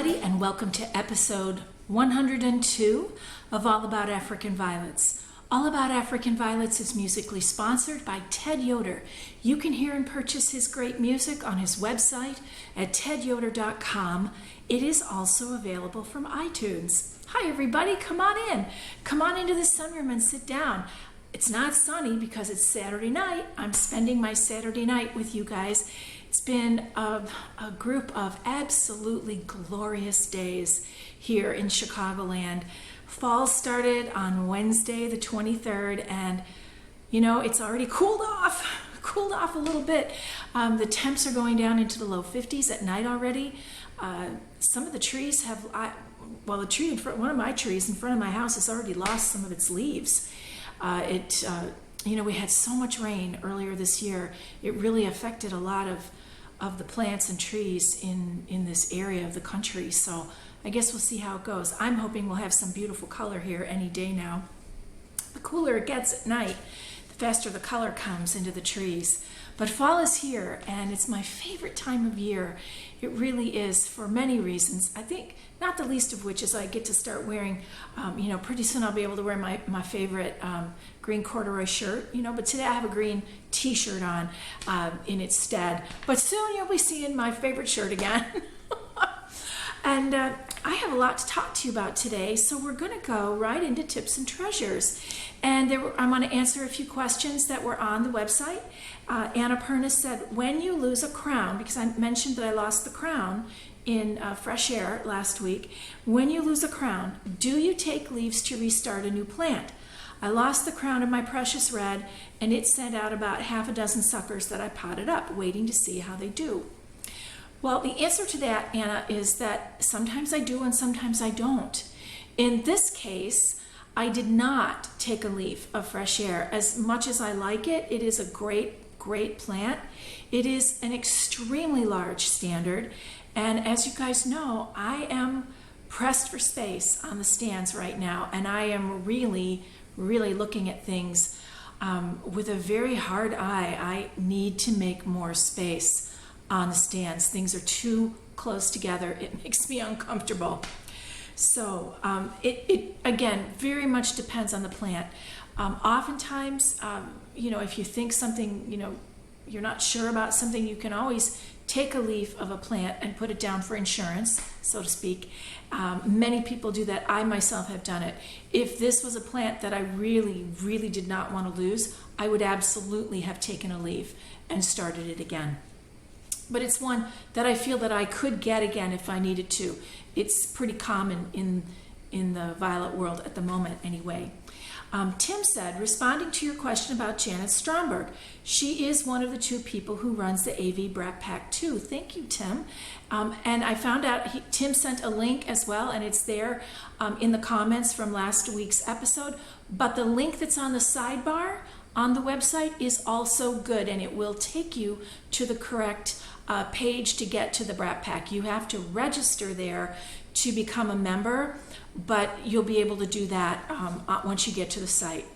everybody, and welcome to episode 102 of All About African Violets. All About African Violets is musically sponsored by Ted Yoder. You can hear and purchase his great music on his website at tedyoder.com. It is also available from iTunes. Hi everybody, come on in. Come on into the sunroom and sit down. It's not sunny because it's Saturday night. I'm spending my Saturday night with you guys. It's been a group of absolutely glorious days here in Chicagoland. Fall started on Wednesday the 23rd, and you know, it's already cooled off a little bit. The temps are going down into the low 50s at night already. Some of the trees have, the tree in front, one of my trees in front of my house has already lost some of its leaves. We had so much rain earlier this year. It really affected a lot of the plants and trees in this area of the country. So I guess we'll see how it goes. I'm hoping we'll have some beautiful color here any day now. The cooler it gets at night, the faster the color comes into the trees. But fall is here, and it's my favorite time of year. It really is, for many reasons. I think not the least of which is I get to start wearing, pretty soon I'll be able to wear my favorite green corduroy shirt, but today I have a green t-shirt on in its stead. But soon you'll be seeing my favorite shirt again. And I have a lot to talk to you about today, so we're going to go right into tips and treasures. And I want to answer a few questions that were on the website. Anna Perna said, when you lose a crown, because I mentioned that I lost the crown in Fresh Air last week, when you lose a crown, do you take leaves to restart a new plant? I lost the crown of my precious red, and it sent out about half a dozen suckers that I potted up, waiting to see how they do. Well, the answer to that, Anna, is that sometimes I do and sometimes I don't. In this case, I did not take a leaf of Fresh Air. As much as I like it, it is a great plant. It is an extremely large standard. And as you guys know, I am pressed for space on the stands right now. And I am really looking at things with a very hard eye. I need to make more space on the stands. Things are too close together. It makes me uncomfortable. So it again very much depends on the plant. Oftentimes, if you think something, you're not sure about something, you can always take a leaf of a plant and put it down for insurance, so to speak. Many people do that. I myself have done it. If this was a plant that I really did not want to lose, I would absolutely have taken a leaf and started it again. But it's one that I feel that I could get again if I needed to. It's pretty common in the violet world at the moment anyway. Tim said, responding to your question about Janet Stromberg, she is one of the two people who runs the AV Brat Pack too. Thank you, Tim. And I found out Tim sent a link as well, and it's there in the comments from last week's episode. But the link that's on the sidebar on the website is also good, and it will take you to the correct page to get to the Brat Pack. You have to register there to become a member, but you'll be able to do that once you get to the site.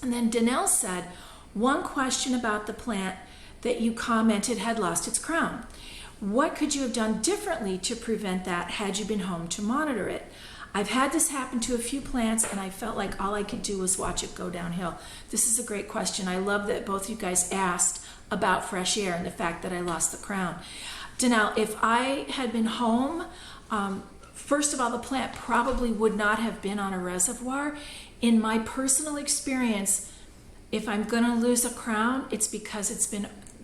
And then Danelle said, one question about the plant that you commented had lost its crown. What could you have done differently to prevent that had you been home to monitor it? I've had this happen to a few plants, and I felt like all I could do was watch it go downhill. This is a great question. I love that both you guys asked about Fresh Air and the fact that I lost the crown. Danelle, if I had been home, first of all, the plant probably would not have been on a reservoir. In my personal experience, if I'm going to lose a crown, it's because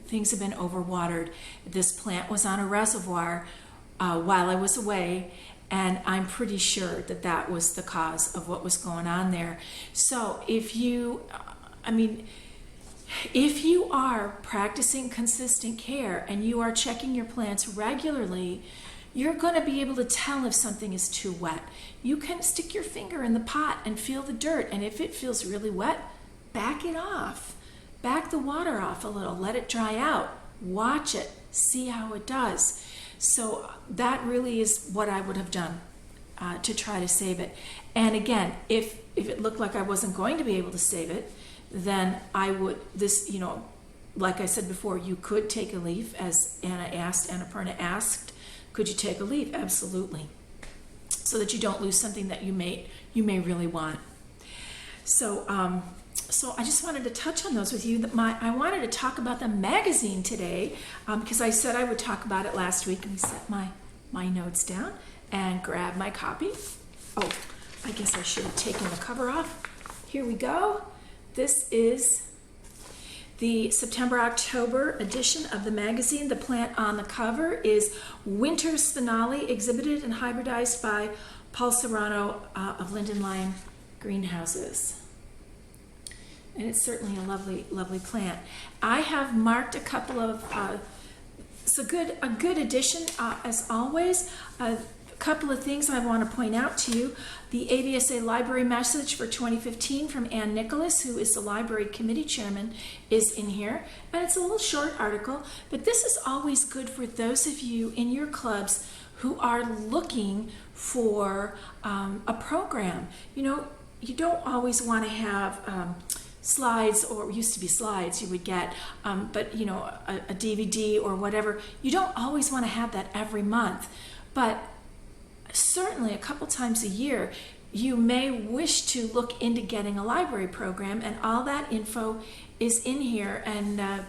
things have been overwatered. This plant was on a reservoir while I was away, and I'm pretty sure that was the cause of what was going on there. So if you are practicing consistent care and you are checking your plants regularly, you're going to be able to tell if something is too wet. You can stick your finger in the pot and feel the dirt, and if it feels really wet, back it off. Back the water off a little. Let it dry out. Watch it. See how it does. So that really is what I would have done to try to save it. And again, if it looked like I wasn't going to be able to save it, then I would, like I said before, you could take a leaf, as Anna Perna asked, Could you take a leave? Absolutely. So that you don't lose something that you may really want. So I just wanted to touch on those with you. I wanted to talk about the magazine today because I said I would talk about it last week. Let me set my notes down and grab my copy. Oh, I guess I should have taken the cover off. Here we go. This is the September-October edition of the magazine. The plant on the cover is Winter's Finale, exhibited and hybridized by Paul Serrano of Linden Lyon Greenhouses. And it's certainly a lovely, lovely plant. I have marked a couple of, it's a good addition as always. A couple of things I want to point out to you. The AVSA Library Message for 2015 from Ann Nicholas, who is the Library Committee Chairman, is in here. And it's a little short article, but this is always good for those of you in your clubs who are looking for a program. You know, you don't always want to have slides, or used to be slides you would get, but you know, a DVD or whatever. You don't always want to have that every month, but certainly a couple times a year you may wish to look into getting a library program, and all that info is in here. And Anne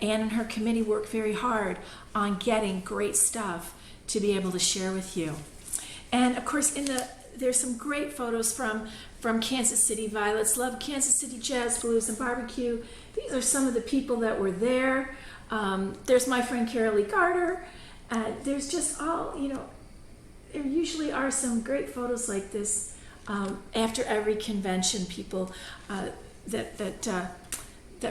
and her committee work very hard on getting great stuff to be able to share with you. And of course, there's some great photos from Kansas City Violets. Love Kansas City Jazz, Blues, and Barbecue. These are some of the people that were there. There's my friend Carol Lee Carter. There's just all, you know, there usually are some great photos like this after every convention. People that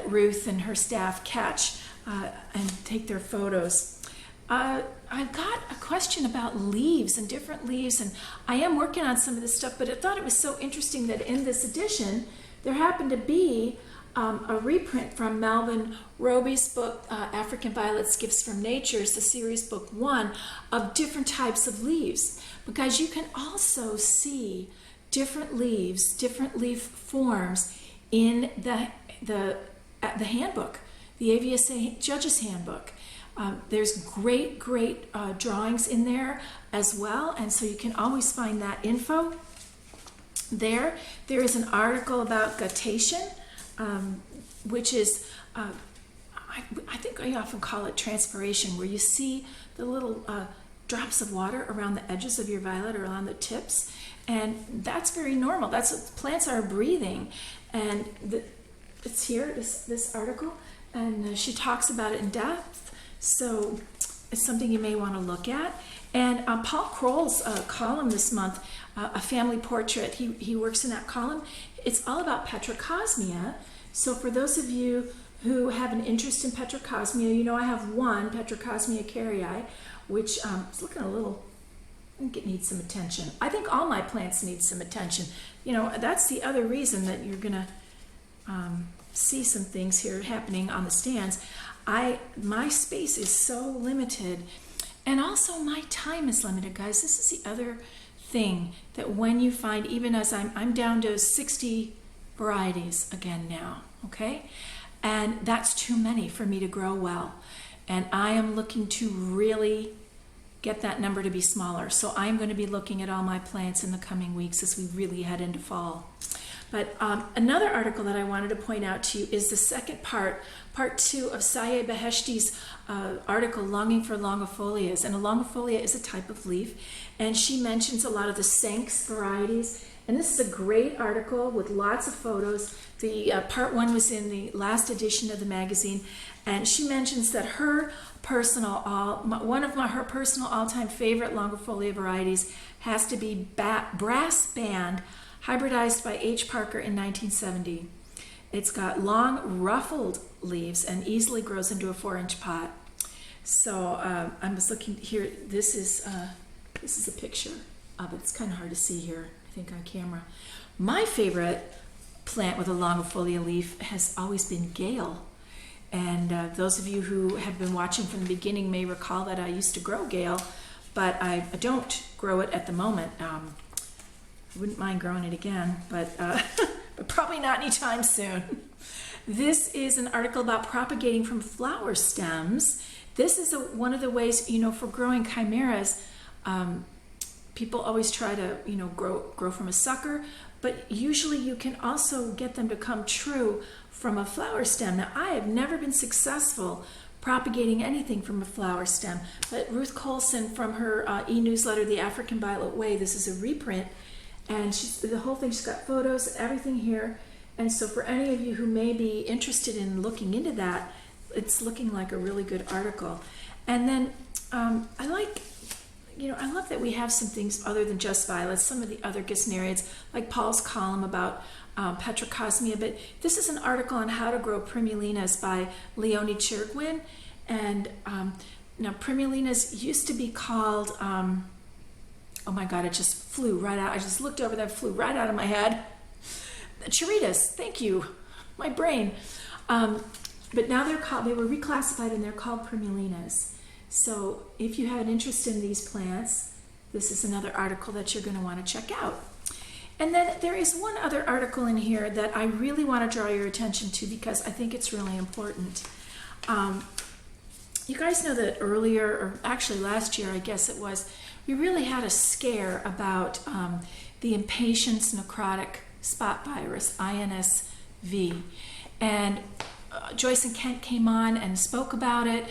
Ruth and her staff catch and take their photos. I've got a question about leaves and different leaves, and I am working on some of this stuff, but I thought it was so interesting that in this edition there happened to be a reprint from Melvin Roby's book, African Violets, Gifts from Nature, the series book 1, of different types of leaves, because you can also see different leaves, different leaf forms in the handbook, the AVSA Judges Handbook. There's great drawings in there as well, and so you can always find that info there. There is an article about guttation, which is, I think I often call it transpiration, where you see the little drops of water around the edges of your violet or on the tips, and that's very normal. That's what plants are breathing, and it's here, this article, and she talks about it in depth. So it's something you may want to look at. And Paul Kroll's column this month, A Family Portrait, he works in that column. It's all about Petrocosmia. So for those of you who have an interest in Petrocosmia, you know I have one, Petrocosmia caryi, which is looking a little, I think it needs some attention. I think all my plants need some attention. You know, that's the other reason that you're going to see some things here happening on the stands. My space is so limited, and also my time is limited, guys. This is the other thing, that when you find, even as I'm down to 60 varieties again now, okay? And that's too many for me to grow well. And I am looking to really get that number to be smaller. So I'm going to be looking at all my plants in the coming weeks as we really head into fall. But another article that I wanted to point out to you is the second part 2 of Sayeh Beheshti's article, Longing for Longifolias. And a longifolia is a type of leaf, and she mentions a lot of the Sanks varieties. And this is a great article with lots of photos. The part 1 was in the last edition of the magazine, and she mentions that her personal, her personal all-time favorite longifolia varieties has to be Brass Band, hybridized by H. Parker in 1970. It's got long, ruffled leaves and easily grows into a 4-inch pot. So I was looking here. This is a picture of it. It's kind of hard to see here, I think, on camera. My favorite plant with a longifolia leaf has always been Gale. And those of you who have been watching from the beginning may recall that I used to grow Gale, but I don't grow it at the moment. I wouldn't mind growing it again, but probably not anytime soon. This is an article about propagating from flower stems, this is one of the ways, for growing chimeras. People always try to, grow from a sucker, but usually you can also get them to come true from a flower stem. Now, I have never been successful propagating anything from a flower stem, but Ruth Colson, from her e-newsletter, The African Violet Way, this is a reprint, and the whole thing, she's got photos, everything here. And so for any of you who may be interested in looking into that, it's looking like a really good article. And then I love that we have some things other than just violets, some of the other gesneriads, like Paul's column about Petrocosmia. But this is an article on how to grow primulinas by Leonie Chirgwin. And now primulinas used to be called, oh my God, it just flew right out. I just looked over that, flew right out of my head. Chiritas, thank you, my brain. But now they were reclassified and they're called primulinas. So if you have an interest in these plants, this is another article that you're going to want to check out. And then there is one other article in here that I really want to draw your attention to because I think it's really important. You guys know that earlier, or actually last year, I guess it was, we really had a scare about the impatiens necrotic spot virus, INSV. And Joyce and Kent came on and spoke about it.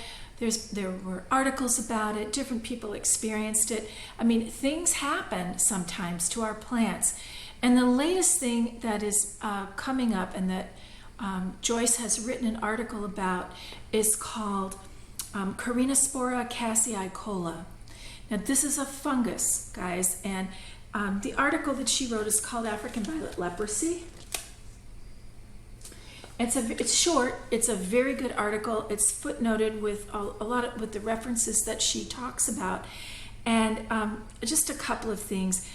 There were articles about it. Different people experienced it. I mean, things happen sometimes to our plants. And the latest thing that is coming up and that Joyce has written an article about is called Carinospora cassiicola. Now, this is a fungus, guys, and the article that she wrote is called African Violet Leprosy. It's short. It's a very good article. It's footnoted with a lot of with the references that she talks about, and just a couple of things.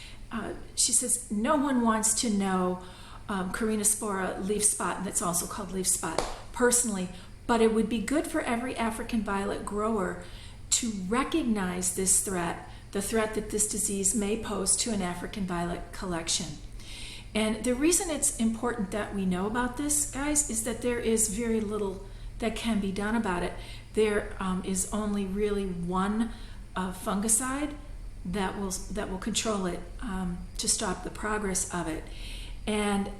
She says no one wants to know Carinospora leaf spot, and it's also called leaf spot, personally, but it would be good for every African violet grower to recognize this threat, the threat that this disease may pose to an African violet collection. And the reason it's important that we know about this, guys, is that there is very little that can be done about it. There is only really one fungicide that will control it to stop the progress of it. And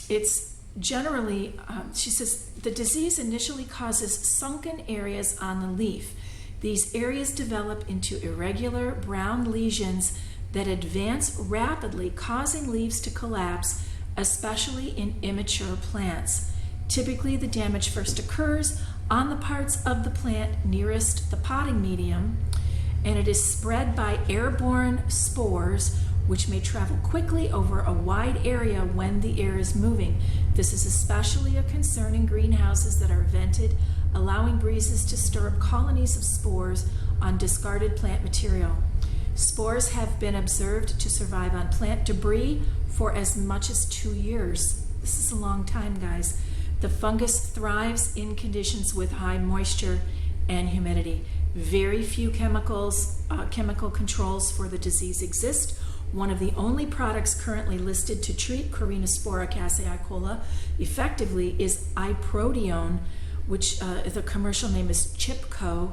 it's generally, she says, the disease initially causes sunken areas on the leaf. These areas develop into irregular brown lesions that advance rapidly, causing leaves to collapse, especially in immature plants. Typically, the damage first occurs on the parts of the plant nearest the potting medium, and it is spread by airborne spores, which may travel quickly over a wide area when the air is moving. This is especially a concern in greenhouses that are vented, allowing breezes to stir up colonies of spores on discarded plant material. Spores have been observed to survive on plant debris for as much as 2 years. This is a long time, guys. The fungus thrives in conditions with high moisture and humidity. Very few chemical controls for the disease exist. One of the only products currently listed to treat Carinospora cassiicola effectively is iprodione, which the commercial name is Chipco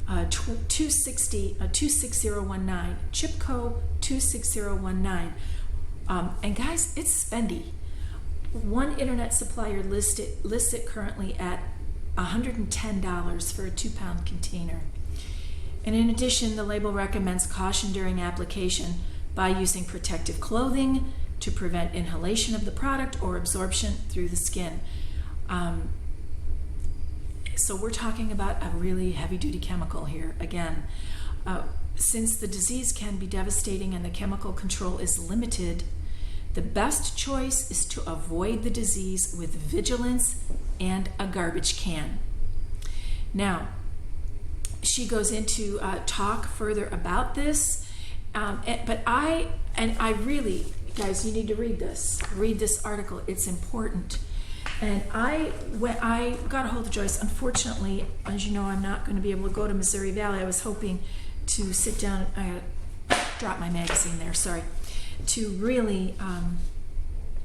26019. Chipco 26019. And guys, it's spendy. One internet supplier lists it currently at $110 for a 2-pound container. And in addition, the label recommends caution during application by using protective clothing to prevent inhalation of the product or absorption through the skin. So we're talking about a really heavy-duty chemical here. Again, since the disease can be devastating and the chemical control is limited, the best choice is to avoid the disease with vigilance and a garbage can. Now, she goes into talk further about this, but I really, guys, you need to read this. Read this article. It's important. And when I got a hold of Joyce, unfortunately, as you know, I'm not going to be able to go to Missouri Valley. I was hoping to sit down. I dropped my magazine there, sorry. To really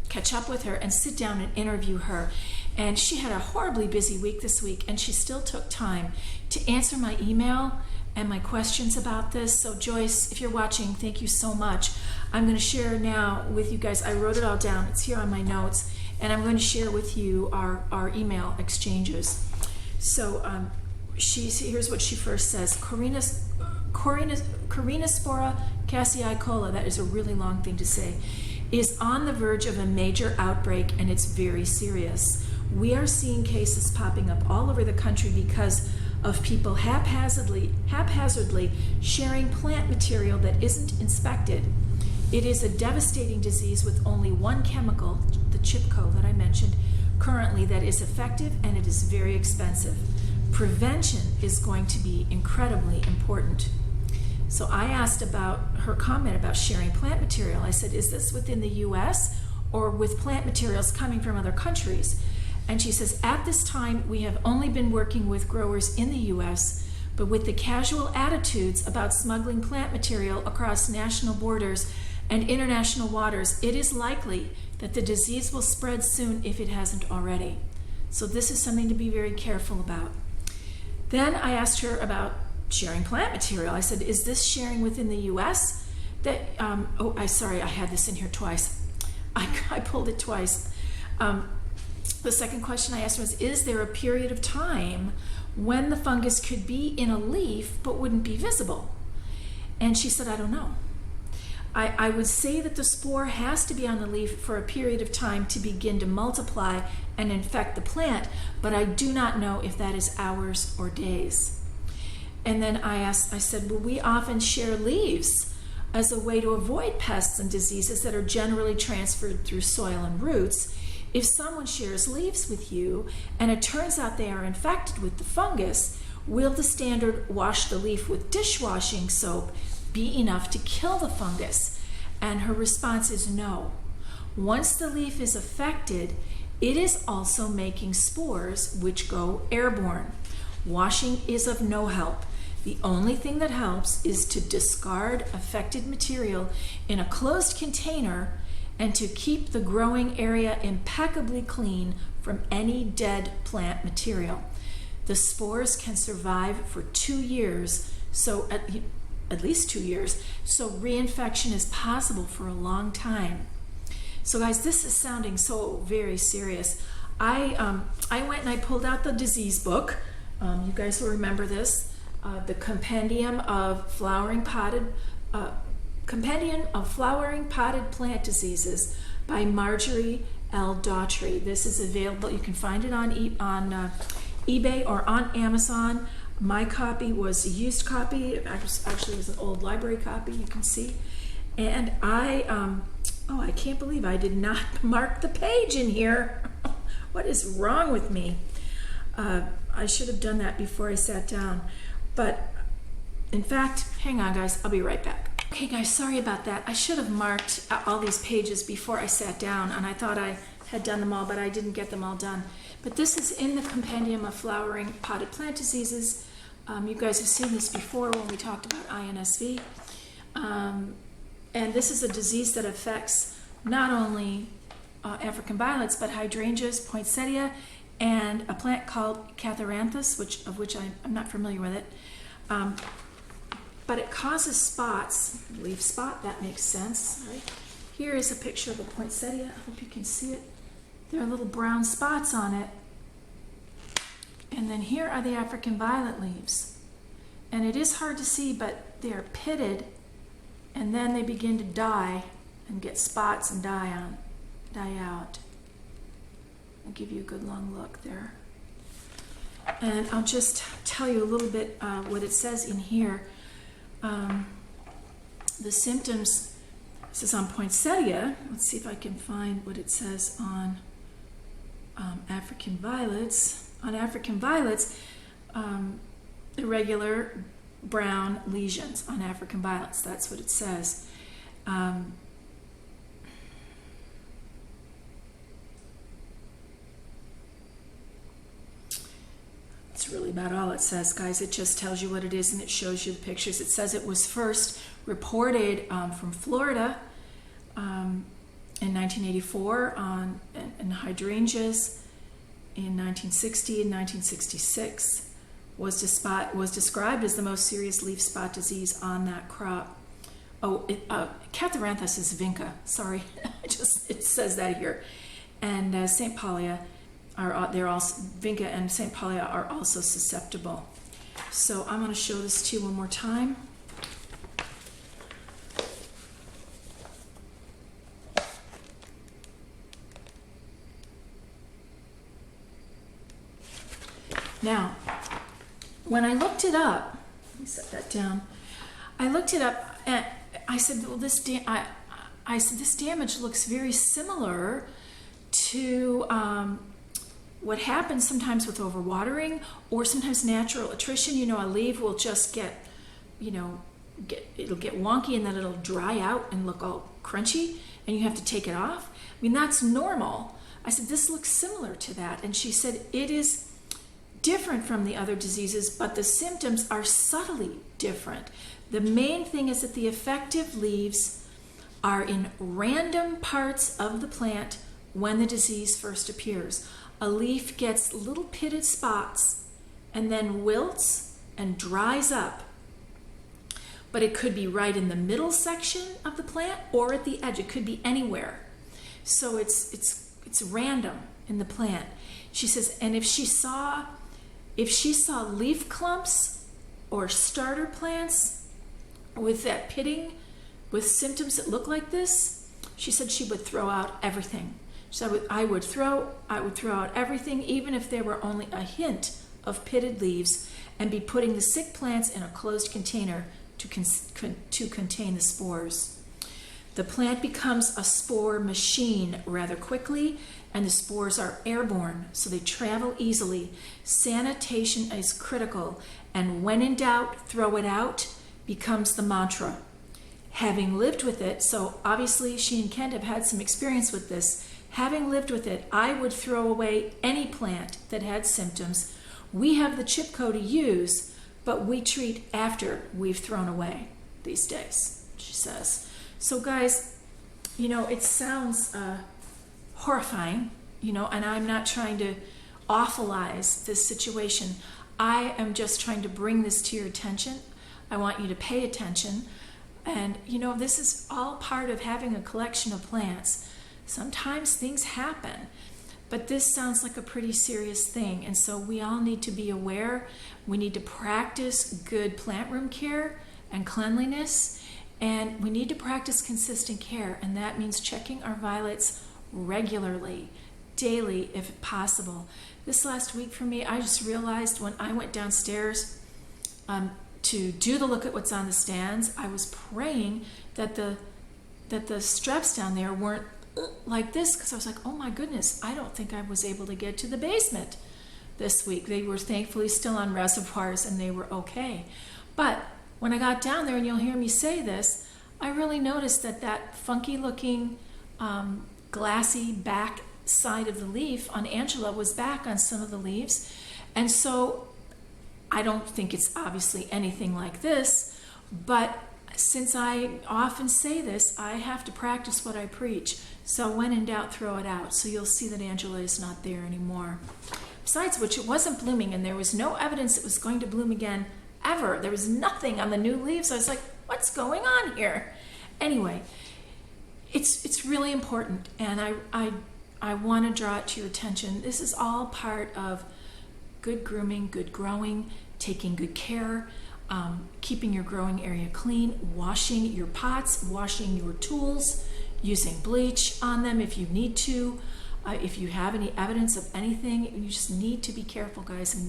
catch up with her and sit down and interview her. And she had a horribly busy week this week, and she still took time to answer my email and my questions about this. So Joyce, if you're watching, thank you so much. I'm going to share now with you guys. I wrote it all down. It's here on my notes, and I'm going to share with you our email exchanges. So here's what she first says. Corinospora cassiicola, that is a really long thing to say, is on the verge of a major outbreak, and it's very serious. We are seeing cases popping up all over the country because of people haphazardly sharing plant material that isn't inspected. It is a devastating disease with only one chemical, the CHIPCO that I mentioned, currently that is effective, and it is very expensive. Prevention is going to be incredibly important. So I asked about her comment about sharing plant material. I said, is this within the U.S. or with plant materials coming from other countries? And she says, at this time, we have only been working with growers in the U.S., but with the casual attitudes about smuggling plant material across national borders and international waters, it is likely that the disease will spread soon if it hasn't already. So this is something to be very careful about. Then I asked her about sharing plant material. I said, is this sharing within the U.S.? Sorry, I had this in here twice. I pulled it twice. The second question I asked was, is there a period of time when the fungus could be in a leaf but wouldn't be visible? And she said, I don't know. I would say that the spore has to be on the leaf for a period of time to begin to multiply and infect the plant, but I do not know if that is hours or days. And then I said, well, we often share leaves as a way to avoid pests and diseases that are generally transferred through soil and roots. If someone shares leaves with you and it turns out they are infected with the fungus, will the standard wash the leaf with dishwashing soap be enough to kill the fungus? And her response is no. Once the leaf is affected, it is also making spores which go airborne. Washing is of no help. The only thing that helps is to discard affected material in a closed container and to keep the growing area impeccably clean from any dead plant material. The spores can survive for 2 years, so at least 2 years, so reinfection is possible for a long time. So guys, this is sounding so very serious. I went and I pulled out the disease book. You guys will remember this. The Compendium of Flowering Potted Plant Diseases by Marjorie L. Daughtry. This is available. You can find it on eBay or on Amazon. My copy was a used copy. It actually was an old library copy, you can see. And I can't believe I did not mark the page in here. What is wrong with me? I should have done that before I sat down. But in fact, hang on guys, I'll be right back. Okay guys, sorry about that. I should have marked all these pages before I sat down, and I thought I had done them all, but I didn't get them all done. But this is in the Compendium of Flowering Potted Plant Diseases. You guys have seen this before when we talked about INSV. And this is a disease that affects not only African violets, but hydrangeas, poinsettia, and a plant called catharanthus, of which I'm not familiar with it. But it causes spots, leaf spot, that makes sense, right? Here is a picture of a poinsettia. I hope you can see it. There are little brown spots on it. And then here are the African violet leaves. And it is hard to see, but they are pitted, and then they begin to die and get spots and die out. I'll give you a good long look there. And I'll just tell you a little bit what it says in here. The symptoms, this is on poinsettia. Let's see if I can find what it says on African violets. On African violets, irregular brown lesions on African violets. That's what it says. That's really about all it says, guys. It just tells you what it is and it shows you the pictures. It says it was first reported from Florida in 1984 in hydrangeas, in 1960 and 1966 was described as the most serious leaf spot disease on that crop. Oh, Catharanthus is vinca. Sorry, it says that here. And St. Paulia they're also vinca and St. Paulia are also susceptible. So I'm going to show this to you one more time. Now, when I looked it up, let me set that down. I looked it up and I said, well, this damage looks very similar to what happens sometimes with overwatering or sometimes natural attrition. You know, a leaf will just get, it'll get wonky and then it'll dry out and look all crunchy and you have to take it off. I mean, that's normal. I said, this looks similar to that. And she said, it is different from the other diseases, but the symptoms are subtly different. The main thing is that the affected leaves are in random parts of the plant when the disease first appears. A leaf gets little pitted spots and then wilts and dries up. But it could be right in the middle section of the plant or at the edge. It could be anywhere. So it's random in the plant. She says, and if she saw leaf clumps or starter plants with that pitting, with symptoms that look like this, she said she would throw out everything. So I would throw out everything, even if there were only a hint of pitted leaves, and be putting the sick plants in a closed container to contain the spores. The plant becomes a spore machine rather quickly, and the spores are airborne, so they travel easily. Sanitation is critical, and when in doubt, throw it out becomes the mantra. Having lived with it, so obviously she and Kent have had some experience with this. Having lived with it, I would throw away any plant that had symptoms. We have the Chipco to use, but we treat after we've thrown away these days, she says. So guys, it sounds horrifying, and I'm not trying to awfulize this situation. I am just trying to bring this to your attention. I want you to pay attention. And, this is all part of having a collection of plants. Sometimes things happen, but this sounds like a pretty serious thing. And so we all need to be aware. We need to practice good plant room care and cleanliness. And we need to practice consistent care. And that means checking our violets regularly, daily, if possible. This last week for me, I just realized when I went downstairs to do the look at what's on the stands, I was praying that the straps down there weren't like this, because I was like, oh my goodness, I don't think I was able to get to the basement this week. They were thankfully still on reservoirs and they were okay. But when I got down there, and you'll hear me say this, I really noticed that funky looking glassy back side of the leaf on Angela was back on some of the leaves. And so I don't think it's obviously anything like this, but since I often say this, I have to practice what I preach. So when in doubt, throw it out. So you'll see that Angela is not there anymore. Besides which, it wasn't blooming, and there was no evidence it was going to bloom again ever. There was nothing on the new leaves. I was like, what's going on here? Anyway, it's really important, and I want to draw it to your attention. This is all part of good grooming, good growing, taking good care, keeping your growing area clean, washing your pots, washing your tools, using bleach on them if you need to. If you have any evidence of anything, you just need to be careful, guys, and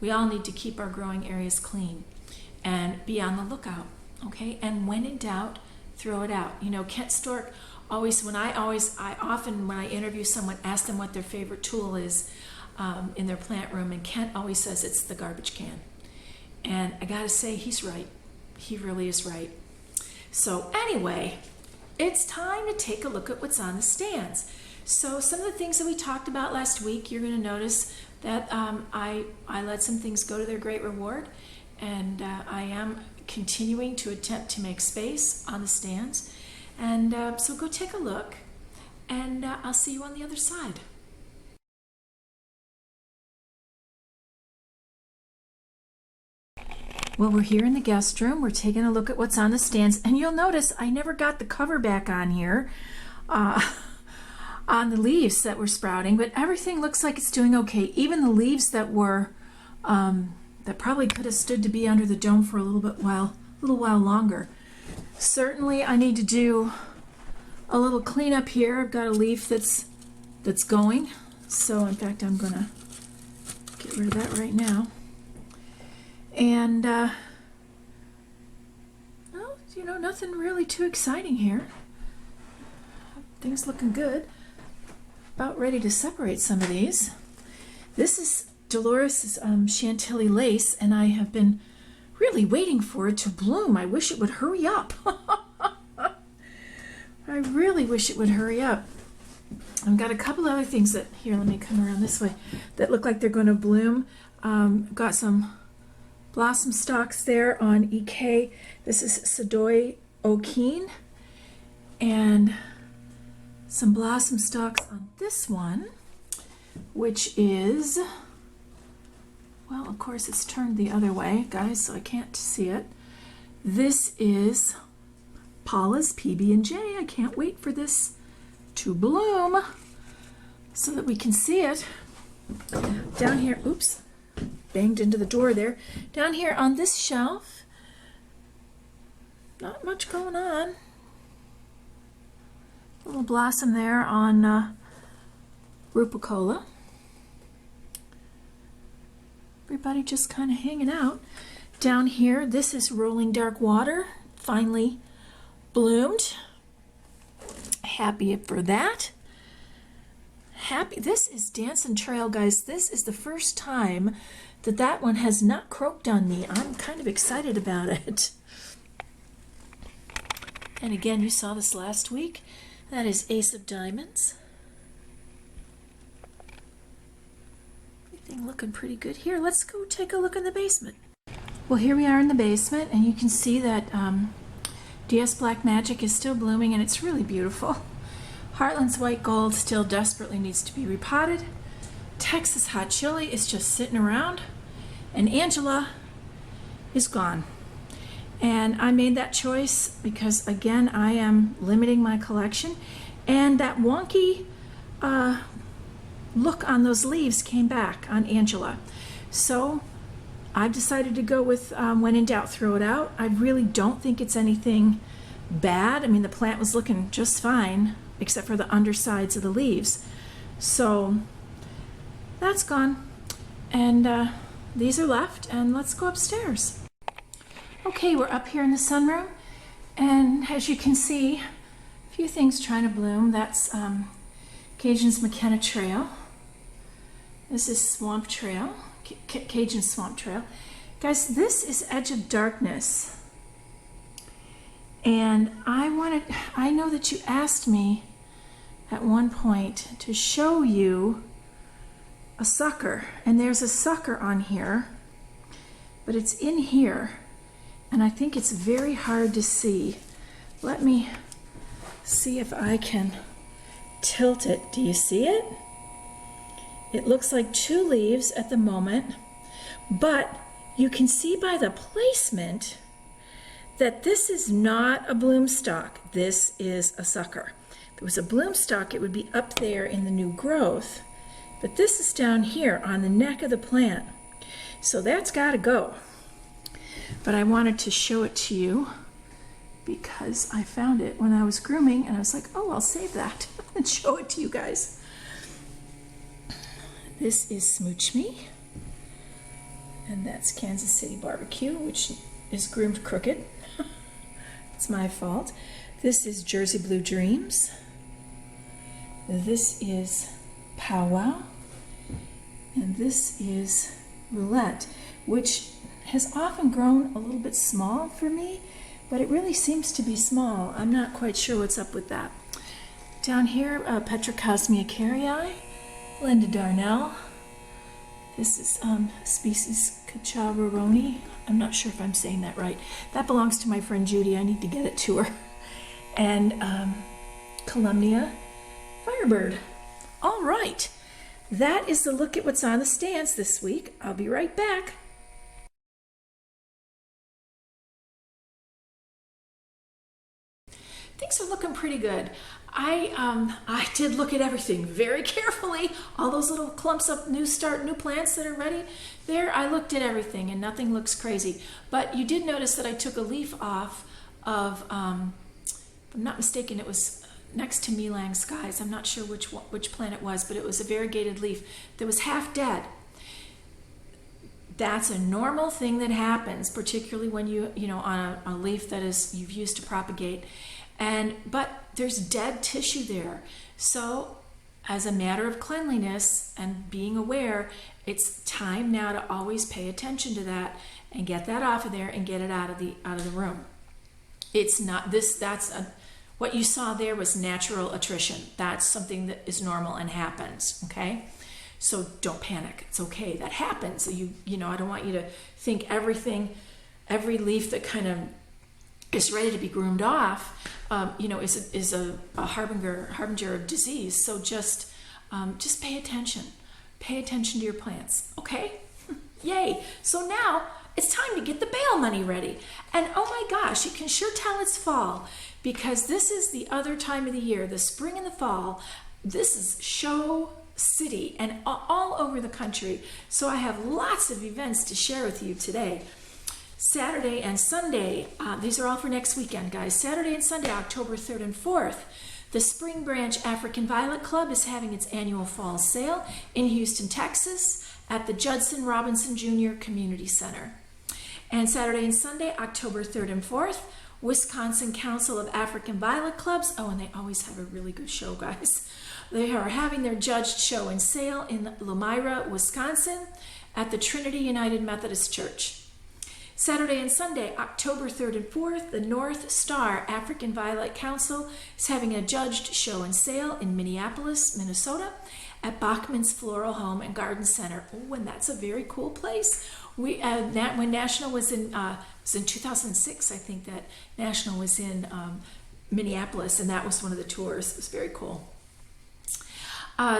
we all need to keep our growing areas clean and be on the lookout, okay? And when in doubt, throw it out. Kent Stork when I interview someone, ask them what their favorite tool is in their plant room, and Kent always says it's the garbage can. And I gotta say, he's right. He really is right. So anyway, it's time to take a look at what's on the stands. So some of the things that we talked about last week, you're going to notice that I let some things go to their great reward, and I am continuing to attempt to make space on the stands. And so go take a look, and I'll see you on the other side. Well, we're here in the guest room. We're taking a look at what's on the stands, and you'll notice I never got the cover back on here on the leaves that were sprouting, but everything looks like it's doing okay. Even the leaves that were that probably could have stood to be under the dome for a little while longer. Certainly, I need to do a little cleanup here. I've got a leaf that's going, so in fact, I'm gonna get rid of that right now. And well, you know, nothing really too exciting here. Things looking good. About ready to separate some of these. This is Dolores' Chantilly lace, and I have been really waiting for it to bloom. I wish it would hurry up. I really wish it would hurry up. I've got a couple other things that, here, let me come around this way, that look like they're going to bloom. Got some blossom stalks there on EK. This is Sadoy Okeen. And some blossom stalks on this one, which is, well, of course it's turned the other way, guys, so I can't see it. This is Paula's PB&J. I can't wait for this to bloom so that we can see it. Down here, oops, banged into the door there. Down here on this shelf, not much going on. A little blossom there on Rupicola. Everybody just kind of hanging out. Down here, this is Rolling Dark Water, finally bloomed. Happy for that. Happy. This is Dancing Trail, guys. This is the first time that one has not croaked on me. I'm kind of excited about it. And again, you saw this last week. That is Ace of Diamonds. Everything looking pretty good here. Let's go take a look in the basement. Well, here we are in the basement, and you can see that DS Black Magic is still blooming, and it's really beautiful. Heartland's White Gold still desperately needs to be repotted. Texas Hot Chili is just sitting around, and Angela is gone. And I made that choice because, again, I am limiting my collection, and that wonky look on those leaves came back on Angela. So I've decided to go with when in doubt, throw it out. I really don't think it's anything bad. I mean, the plant was looking just fine, except for the undersides of the leaves. So that's gone. And these are left, and let's go upstairs. Okay, we're up here in the sunroom, and as you can see, a few things trying to bloom. That's Cajun's McKenna Trail. This is Swamp Trail, Cajun Swamp Trail. Guys, this is Edge of Darkness. And I know that you asked me at one point to show you a sucker, and there's a sucker on here, but it's in here, and I think it's very hard to see. Let me see if I can tilt it. Do you see it? It looks like two leaves at the moment, but you can see by the placement that this is not a bloom stalk. This is a sucker. If it was a bloom stalk, it would be up there in the new growth, but this is down here on the neck of the plant. So that's got to go. But I wanted to show it to you because I found it when I was grooming, and I was like, oh, I'll save that and show it to you guys. This is Smooch Me, and that's Kansas City Barbecue, which is groomed crooked. It's my fault. This is Jersey Blue Dreams. This is Powwow, and this is Roulette, which has often grown a little bit small for me, but it really seems to be small. I'm not quite sure what's up with that. Down here, Petrocosmia carrii, Linda Darnell. This is species Cacharoroni. I'm not sure if I'm saying that right. That belongs to my friend Judy. I need to get it to her. And Columnia Firebird. All right, that is the look at what's on the stands this week. I'll be right back. things are looking pretty good. I did look at everything very carefully. All those little clumps of new plants that are ready there, I looked at everything and nothing looks crazy. But you did notice that I took a leaf off of, if I'm not mistaken, it was next to Melang Skies. I'm not sure which plant it was, but it was a variegated leaf that was half dead. That's a normal thing that happens, particularly when you know, on a leaf that you've used to propagate. But there's dead tissue there. So as a matter of cleanliness and being aware, it's time now to always pay attention to that and get that off of there and get it out of the room. It's not this, what you saw there was natural attrition. That's something that is normal and happens, okay? So don't panic. It's okay. That happens. So you know, I don't want you to think every leaf that kind of is ready to be groomed off, is a harbinger of disease. So just pay attention. Pay attention to your plants. Okay? Yay. So now it's time to get the bail money ready. And oh my gosh, you can sure tell it's fall because this is the other time of the year, the spring and the fall. This is show city and all over the country. So I have lots of events to share with you today. Saturday and Sunday, these are all for next weekend, guys. Saturday and Sunday, October 3rd and 4th, the Spring Branch African Violet Club is having its annual fall sale in Houston, Texas at the Judson Robinson Jr. Community Center. And Saturday and Sunday, October 3rd and 4th, Wisconsin Council of African Violet Clubs. Oh, and they always have a really good show, guys. They are having their judged show and sale in Lomira, Wisconsin at the Trinity United Methodist Church. Saturday and Sunday, October 3rd and 4th, the North Star African Violet Council is having a judged show and sale in Minneapolis, Minnesota at Bachman's Floral Home and Garden Center. Oh, and that's a very cool place. When National was in 2006, I think that National was in Minneapolis, and that was one of the tours. It was very cool.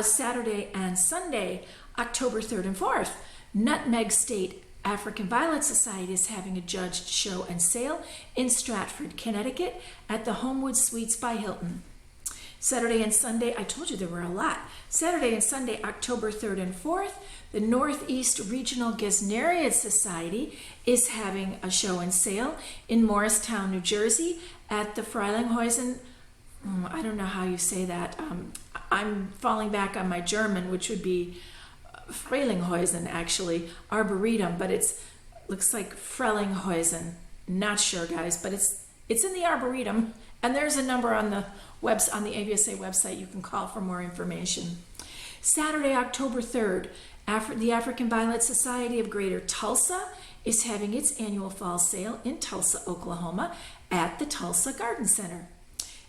Saturday and Sunday, October 3rd and 4th, Nutmeg State African Violet Society is having a judged show and sale in Stratford, Connecticut at the Homewood Suites by Hilton. Saturday and Sunday, I told you there were a lot. Saturday and Sunday, October 3rd and 4th, the Northeast Regional Gesneriad Society is having a show and sale in Morristown, New Jersey at the Freilinghuisen. I don't know how you say that. I'm falling back on my German, which would be Freilinghuisen, actually, Arboretum, but it looks like Freilinghuisen. Not sure, guys, but it's in the Arboretum, and there's a number on the AVSA website you can call for more information. Saturday, October 3rd, the African Violet Society of Greater Tulsa is having its annual fall sale in Tulsa, Oklahoma at the Tulsa Garden Center.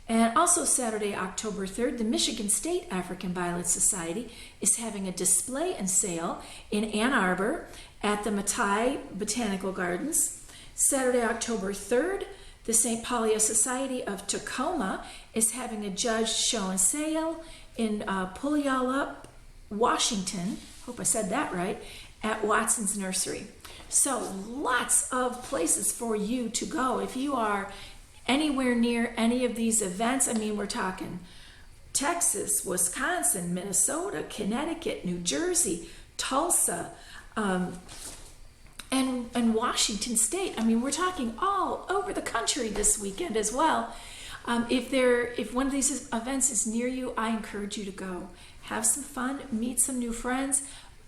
And also Saturday, October 3rd, the Michigan State African Violet Society is having a display and sale in Ann Arbor at the Matai Botanical Gardens. Saturday, October 3rd, the St. Paulia Society of Tacoma is having a judged show and sale in Puyallup, Washington. Hope I said that right, at Watson's Nursery. So lots of places for you to go if you are anywhere near any of these events. I mean, we're talking Texas, Wisconsin, Minnesota, Connecticut, New Jersey, Tulsa, and Washington State. I mean, we're talking all over the country this weekend as well. If one of these events is near you, I encourage you to go. Have some fun, meet some new friends,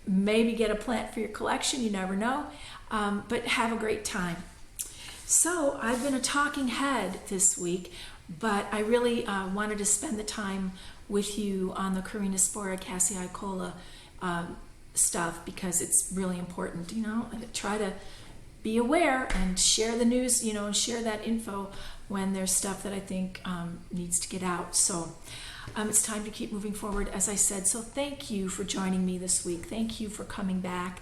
maybe get a plant for your collection, you never know, but have a great time. So I've been a talking head this week, but I really wanted to spend the time with you on the Carinospora cassiicola stuff because it's really important, and try to be aware and share the news, and share that info when there's stuff that I think needs to get out. So it's time to keep moving forward, as I said. So thank you for joining me this week. Thank you for coming back.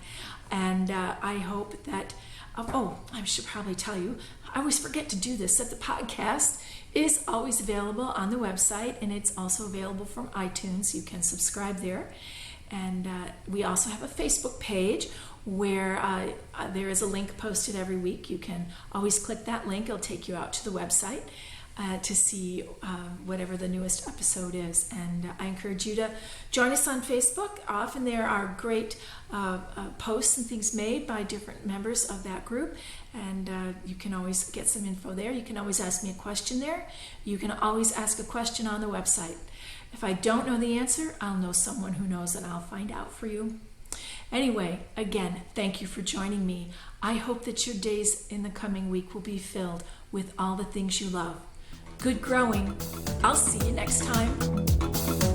And I hope that, I should probably tell you, I always forget to do this, that the podcast is always available on the website, and it's also available from iTunes. You can subscribe there. And we also have a Facebook page where there is a link posted every week. You can always click that link. It'll take you out to the website. to see whatever the newest episode is. And I encourage you to join us on Facebook. Often there are great posts and things made by different members of that group, and you can always get some info there. You can always ask me a question there. You can always ask a question on the website. If I don't know the answer, I'll know someone who knows, and I'll find out for you. Anyway, again, thank you for joining me. I hope that your days in the coming week will be filled with all the things you love. Good growing. I'll see you next time.